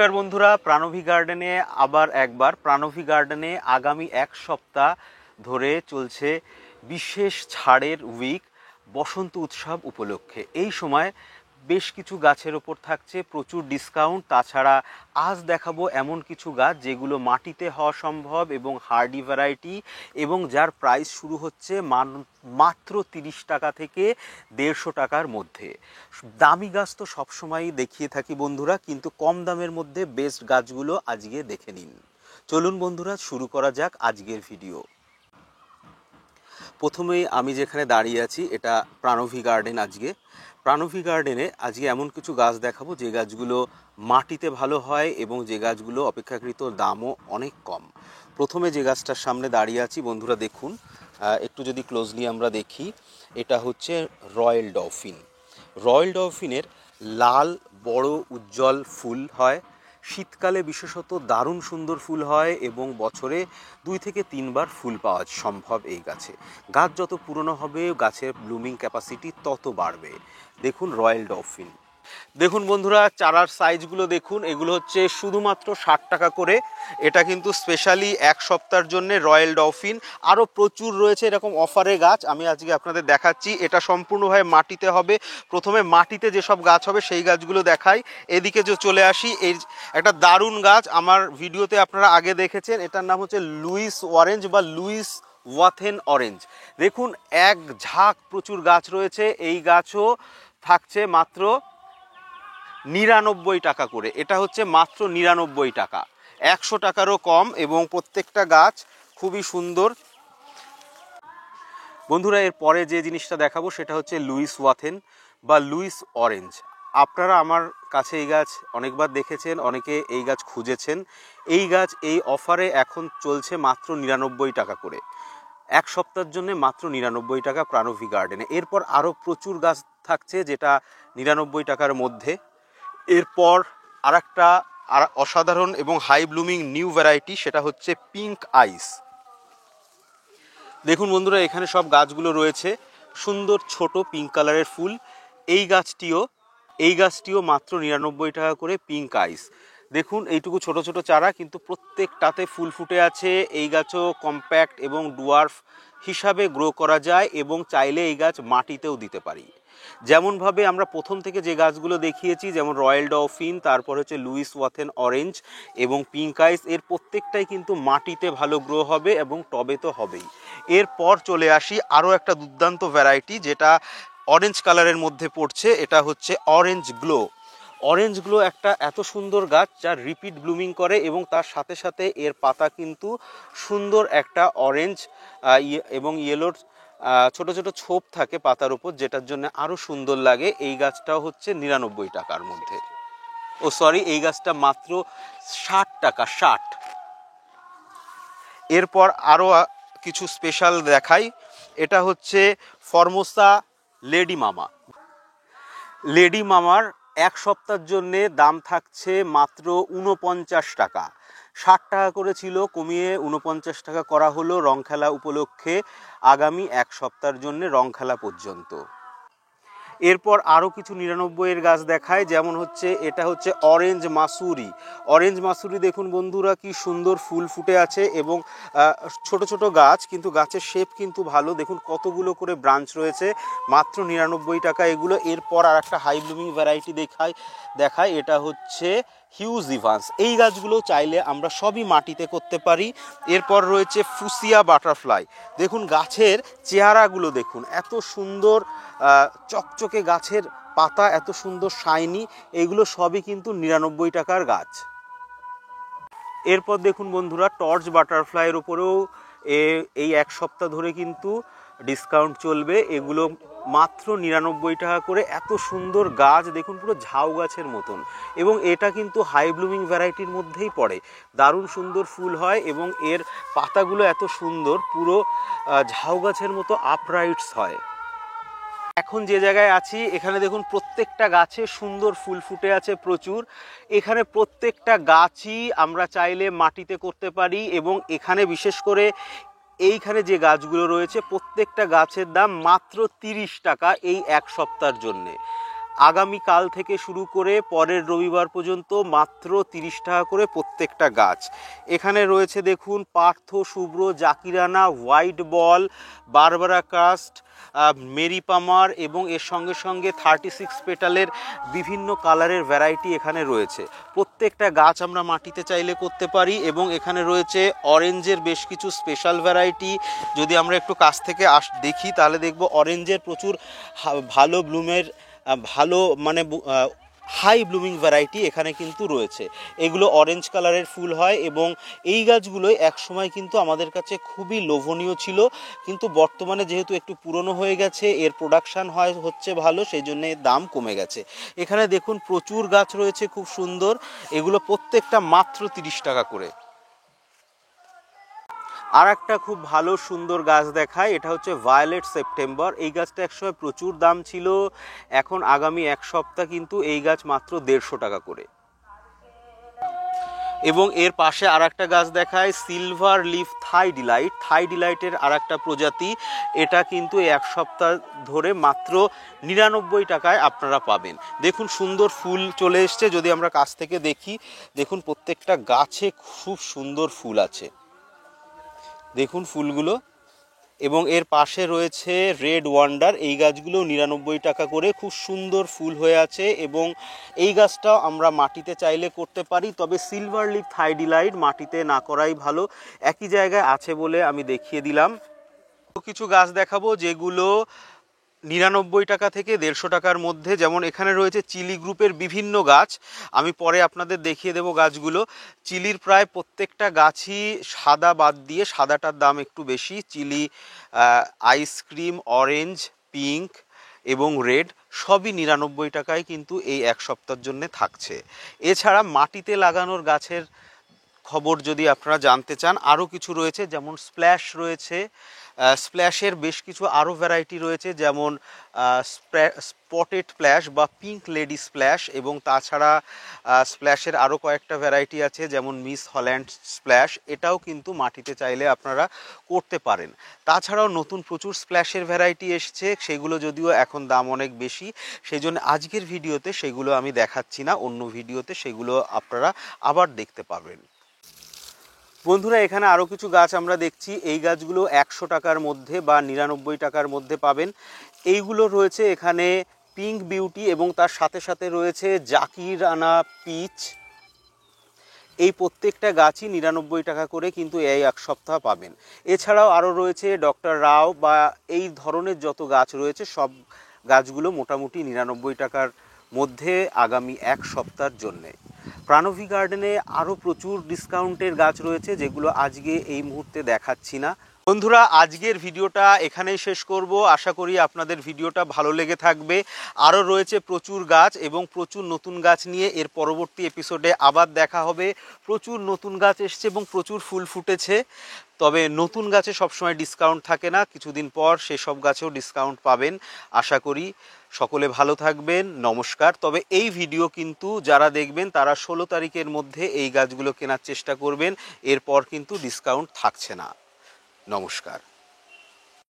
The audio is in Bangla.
নমস্কার বন্ধুরা, প্রাণভী গার্ডেনে আবার একবার। প্রাণভী গার্ডেনে আগামী এক সপ্তাহ ধরে চলছে বিশেষ ছাড়ের উইক বসন্ত উৎসব উপলক্ষে। এই সময় বেশ কিছু গাছের ওপর থাকছে প্রচুর ডিসকাউন্ট। তাছাড়া আজ দেখাবো এমন কিছু গাছ যেগুলো মাটিতে হওয়া সম্ভব এবং হার্ডি ভ্যারাইটি, এবং যার প্রাইস শুরু হচ্ছে মাত্র 30 টাকা থেকে 150 টাকার মধ্যে। দামি গাছ তো সবসময়ই দেখিয়ে থাকি বন্ধুরা, কিন্তু কম দামের মধ্যে বেস্ট গাছগুলো আজকে দেখে নিন। চলুন বন্ধুরা, শুরু করা যাক আজকের ভিডিও। প্রথমেই আমি যেখানে দাঁড়িয়ে আছি এটা প্রাণভী গার্ডেন। প্রাণভী গার্ডেনে আজকে এমন কিছু গাছ দেখাবো যে গাছগুলো মাটিতে ভালো হয় এবং যে গাছগুলো অপেক্ষাকৃত দামও অনেক কম। প্রথমে যে গাছটার সামনে দাঁড়িয়ে আছি বন্ধুরা, দেখুন একটু যদি ক্লোজলি আমরা দেখি, এটা হচ্ছে রয়্যাল ডলফিন। রয়্যাল ডলফিনের লাল বড় উজ্জ্বল ফুল হয়, শীতকালে বিশেষত দারুণ সুন্দর ফুল হয় এবং বছরে 2 থেকে 3 বার ফুল পাওয়া সম্ভব এই গাছে। গাছ যত পুরনো হবে গাছের ব্লুমিং ক্যাপাসিটি তত বাড়বে। দেখুন রয়্যাল ডলফিন। দেখুন বন্ধুরা, চারার সাইজগুলো দেখুন, এগুলো হচ্ছে শুধুমাত্র 60 টাকা করে। এটা কিন্তু স্পেশালি এক সপ্তাহের জন্য রয়্যাল ডলফিন। আরও প্রচুর রয়েছে এরকম অফারে গাছ, আমি আজকে আপনাদের দেখাচ্ছি। এটা সম্পূর্ণভাবে মাটিতে হবে। প্রথমে মাটিতে যেসব গাছ হবে সেই গাছগুলো দেখাই। এদিকে যে চলে আসি, এই একটা দারুণ গাছ আমার ভিডিওতে আপনারা আগে দেখেছেন, এটার নাম হচ্ছে লুইস অরেঞ্জ বা লুইস ওয়াথেন অরেঞ্জ। দেখুন এক ঝাঁক প্রচুর গাছ রয়েছে। এই গাছও থাকছে মাত্র 99 টাকা করে। এটা হচ্ছে মাত্র 99 টাকা, 100 টাকারও কম, এবং প্রত্যেকটা গাছ খুবই সুন্দর। বন্ধুরা, এর পরে যে জিনিসটা দেখাবো সেটা হচ্ছে লুইস ওয়াথেন বা লুইস অরেঞ্জ। আপনারা আমার কাছে এই গাছ অনেকবার দেখেছেন, অনেকে এই গাছ খুঁজেছেন। এই গাছ এই অফারে এখন চলছে মাত্র 99 টাকা করে, এক সপ্তাহের জন্য মাত্র 99 টাকা প্রাণভী গার্ডেনে। এরপর আরও প্রচুর গাছ থাকছে যেটা 99 টাকার মধ্যে। এরপর আরেকটা অসাধারণ এবং হাই ব্লুমিং নিউ ভ্যারাইটি, সেটা হচ্ছে পিঙ্ক আইস। দেখুন বন্ধুরা, এখানে সব গাছগুলো রয়েছে, সুন্দর ছোট পিঙ্ক কালারের ফুল। এই গাছটিও মাত্র 99 টাকা করে, পিঙ্ক আইস। দেখুন এইটুকু ছোট ছোট চারা, কিন্তু প্রত্যেকটাতে ফুল ফুটে আছে। এই গাছও কম্প্যাক্ট এবং ডুয়ার্ফ হিসাবে গ্রো করা যায় এবং চাইলে এই গাছ মাটিতেও দিতে পারি। যেমনভাবে আমরা প্রথম থেকে যে গাছগুলো দেখিয়েছি, যেমন রয়্যাল ডলফিন, তারপর হচ্ছে লুইস ওয়াথেন অরেঞ্জ এবং পিঙ্ক আইস, এর প্রত্যেকটাই কিন্তু মাটিতে ভালো গ্রো হবে এবং টবে তো হবেই। এরপর চলে আসি আরও একটা দুর্দান্ত ভ্যারাইটি যেটা অরেঞ্জ কালারের মধ্যে পড়ছে, এটা হচ্ছে অরেঞ্জ গ্লো। অরেঞ্জ গ্লো একটা এত সুন্দর গাছ যা রিপিট ব্লুমিং করে এবং তার সাথে সাথে এর পাতা কিন্তু সুন্দর একটা অরেঞ্জ এবং ইয়েলোর ছোট ছোট ছোপ থাকে পাতার উপর, যেটার জন্য আরও সুন্দর লাগে। এই গাছটাও হচ্ছে 99 টাকার মধ্যে। এই গাছটা মাত্র 60 টাকা, 60। এরপর আরও কিছু স্পেশাল দেখাই, এটা হচ্ছে ফর্মোসা লেডি মামা। লেডি মামার এক সপ্তাহের জন্যে দাম থাকছে মাত্র 49 টাকা। 60 টাকা করে ছিল, কমিয়ে 49 টাকা করা হলো রংখেলা উপলক্ষে, আগামী এক সপ্তাহের জন্য রংখেলা পর্যন্ত। এরপর আরও কিছু 99 গাছ দেখায়, যেমন হচ্ছে এটা হচ্ছে অরেঞ্জ মাসুরি। অরেঞ্জ মাসুরি দেখুন বন্ধুরা, কি সুন্দর ফুল ফুটে আছে এবং ছোট ছোট গাছ, কিন্তু গাছের শেপ কিন্তু ভালো। দেখুন কতগুলো করে ব্রাঞ্চ রয়েছে, মাত্র 99 টাকা এগুলো। এরপর আর একটা হাই ব্লুমিং ভ্যারাইটি দেখায়, এটা হচ্ছে হিউজ ইভান্স। এই গাছগুলো চাইলে আমরা সবই মাটিতে করতে পারি। এরপর রয়েছে ফুসিয়া বাটারফ্লাই। দেখুন গাছের চেহারাগুলো দেখুন, এত সুন্দর চকচকে গাছের পাতা, এত সুন্দর শাইনি, এগুলো সবই কিন্তু 99 টাকার গাছ। এরপর দেখুন বন্ধুরা, টর্চ বাটারফ্লাইয়ের উপরেও এই এক সপ্তাহ ধরে কিন্তু ডিসকাউন্ট চলবে। এগুলো মাত্র 99 টাকা করে। এত সুন্দর গাছ দেখুন, পুরো ঝাউ গাছের মতন, এবং এটা কিন্তু হাই ব্লুমিং ভ্যারাইটির মধ্যেই পড়ে। দারুণ সুন্দর ফুল হয় এবং এর পাতাগুলো এত সুন্দর, পুরো ঝাউ গাছের মতো আপরাইটস হয়। এখন যে জায়গায় আছি এখানে দেখুন প্রত্যেকটা গাছে সুন্দর ফুল ফুটে আছে প্রচুর। এখানে প্রত্যেকটা গাছই আমরা চাইলে মাটিতে করতে পারি, এবং এখানে বিশেষ করে এইখানে যে গাছগুলো রয়েছে প্রত্যেকটা গাছের দাম মাত্র 30 টাকা এই এক সপ্তাহের জন্যে। আগামীকাল থেকে শুরু করে পরের রবিবার পর্যন্ত মাত্র 30 টাকা করে প্রত্যেকটা গাছ। এখানে রয়েছে দেখুন পার্থ, শুভ্র, জাকিরানা, white ball, Barbara caste, Mary পামার এবং এর সঙ্গে সঙ্গে 36 পেটালের বিভিন্ন কালারের ভ্যারাইটি এখানে রয়েছে। প্রত্যেকটা গাছ আমরা মাটিতে চাইলে করতে পারি এবং এখানে রয়েছে অরেঞ্জের বেশ কিছু স্পেশাল ভ্যারাইটি। যদি আমরা একটু কাছ থেকে দেখি তাহলে দেখব অরেঞ্জের প্রচুর ভালো ব্লুমের ভালো মানে হাই ব্লুমিং ভ্যারাইটি এখানে কিন্তু রয়েছে। এগুলো অরেঞ্জ কালারের ফুল হয় এবং এই গাছগুলো একসময় কিন্তু আমাদের কাছে খুবই লোভনীয় ছিল, কিন্তু বর্তমানে যেহেতু একটু পুরনো হয়ে গেছে, এর প্রোডাকশান হচ্ছে ভালো, সেই জন্য এর দাম কমে গেছে। এখানে দেখুন প্রচুর গাছ রয়েছে খুব সুন্দর, এগুলো প্রত্যেকটা মাত্র 30 টাকা করে। আর একটা খুব ভালো সুন্দর গাছ দেখায়, এটা হচ্ছে ভায়োলেট সেপ্টেম্বর। এই গাছটা একসময় প্রচুর দাম ছিল, এখন আগামী এক সপ্তাহ কিন্তু এই গাছ মাত্র 150 টাকা করে। এবং এর পাশে আর একটা গাছ দেখায় সিলভার লিফ থাই ডিলাইট। থাই ডিলাইটের আর একটা প্রজাতি, এটা কিন্তু এক সপ্তাহ ধরে মাত্র 99 টাকায় আপনারা পাবেন। দেখুন সুন্দর ফুল চলে এসছে, যদি আমরা কাছ থেকে দেখি দেখুন প্রত্যেকটা গাছে খুব সুন্দর ফুল আছে, দেখুন ফুলগুলো। এবং এর পাশে রয়েছে রেড ওয়ান্ডার, এই গাছগুলো 99 টাকা করে, খুব সুন্দর ফুল হয়ে আছে এবং এই গাছটাও আমরা মাটিতে চাইলে করতে পারি, তবে সিলভার লিফ থাই ডিলাইট মাটিতে না করাই ভালো। একই জায়গায় আছে বলে আমি দেখিয়ে দিলাম। কিছু গাছ দেখাবো যেগুলো 99 টাকা থেকে 150 টাকার মধ্যে, যেমন এখানে রয়েছে চিলি গ্রুপের বিভিন্ন গাছ, আমি পরে আপনাদের দেখিয়ে দেব গাছগুলো। চিলির প্রায় প্রত্যেকটা গাছই সাদা বাদ দিয়ে, সাদাটার দাম একটু বেশি। চিলি আইসক্রিম, অরেঞ্জ, পিঙ্ক এবং রেড সবই 99 টাকায় কিন্তু এই এক সপ্তাহের জন্য থাকছে। এছাড়া মাটিতে লাগানোর গাছের খবর যদি আপনারা জানতে চান, আরও কিছু রয়েছে, যেমন স্প্ল্যাশ রয়েছে। স্প্ল্যাশের বেশ কিছু আরও ভ্যারাইটি রয়েছে, যেমন স্পটেড স্প্ল্যাশ বা পিঙ্ক লেডি স্প্ল্যাশ, এবং তাছাড়া স্প্ল্যাশের আরও কয়েকটা ভ্যারাইটি আছে, যেমন মিস হল্যান্ড স্প্ল্যাশ। এটাও কিন্তু মাটিতে চাইলে আপনারা করতে পারেন। তাছাড়াও নতুন প্রচুর স্প্ল্যাশের ভ্যারাইটি এসছে, সেগুলো যদিও এখন দাম অনেক বেশি, সেই জন্য আজকের ভিডিওতে সেগুলো আমি দেখাচ্ছি না, অন্য ভিডিওতে সেগুলো আপনারা আবার দেখতে পাবেন। বন্ধুরা এখানে আরও কিছু গাছ আমরা দেখছি, এই গাছগুলো 100 টাকার মধ্যে বা 99 টাকার মধ্যে পাবেন। এইগুলো রয়েছে এখানে পিঙ্ক বিউটি এবং তার সাথে সাথে রয়েছে জাকিরানা পিচ। এই প্রত্যেকটা গাছই 99 টাকা করে কিন্তু এই এক সপ্তাহ পাবেন। এছাড়াও আরও রয়েছে ডক্টর রাও বা এই ধরনের যত গাছ রয়েছে সব গাছগুলো মোটামুটি 99 টাকার মধ্যে আগামী এক সপ্তাহের জন্যে। প্রাণবী গার্ডেনে আরও প্রচুর ডিসকাউন্টের গাছ রয়েছে, যেগুলো আজকে এই মুহূর্তে দেখাচ্ছি না। বন্ধুরা আজকের ভিডিওটা এখানেই শেষ করব, আশা করি আপনাদের ভিডিওটা ভালো লেগে থাকবে। আরও রয়েছে প্রচুর গাছ এবং প্রচুর নতুন গাছ নিয়ে এর পরবর্তী এপিসোডে আবার দেখা হবে। প্রচুর নতুন গাছ এসছে এবং প্রচুর ফুল ফুটেছে, তবে নতুন গাছে সবসময় ডিসকাউন্ট থাকে না, কিছুদিন পর সেসব গাছেও ডিসকাউন্ট পাবেন। আশা করি সকলে ভালো থাকবেন, নমস্কার। তবে এই ভিডিও কিন্তু যারা দেখবেন তারা 16 তারিখের মধ্যে এই গাছগুলো কেনার চেষ্টা করবেন, এরপর কিন্তু ডিসকাউন্ট থাকছে না। নমস্কার।